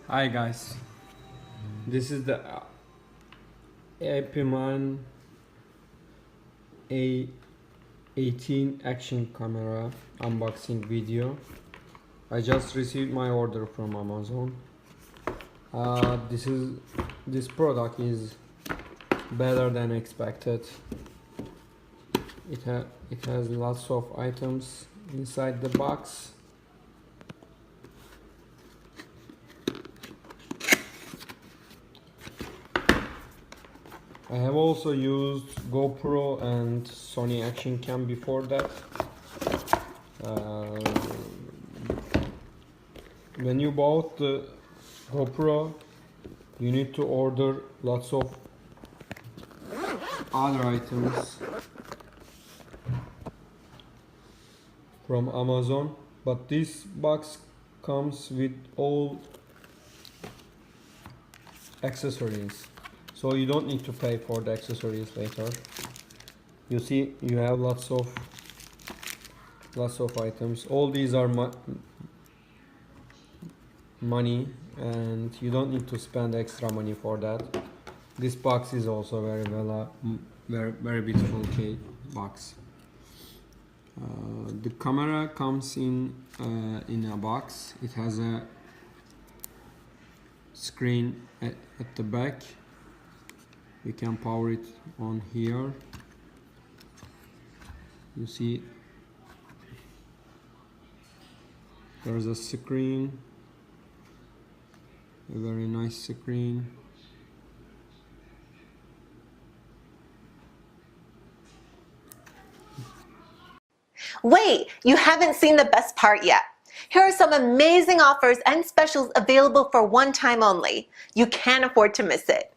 Hi guys, this is the APEMAN A18 action camera unboxing video. I just received my order from Amazon. This product is better than expected. It has lots of items inside the box. I have also used GoPro and Sony action cam before that. Uh, when you bought the GoPro, you need to order lots of other items from Amazon, but this box comes with all accessories, so you don't need to pay for the accessories later. You see, you have lots of items. All these are money, and you don't need to spend extra money for that. This box is also very beautiful box. The camera comes in a box. It has a screen at the back. You can power it on here. You see there's a screen, a very nice screen. Wait, you haven't seen the best part yet. Here are some amazing offers and specials available for one time only. You can't afford to miss it.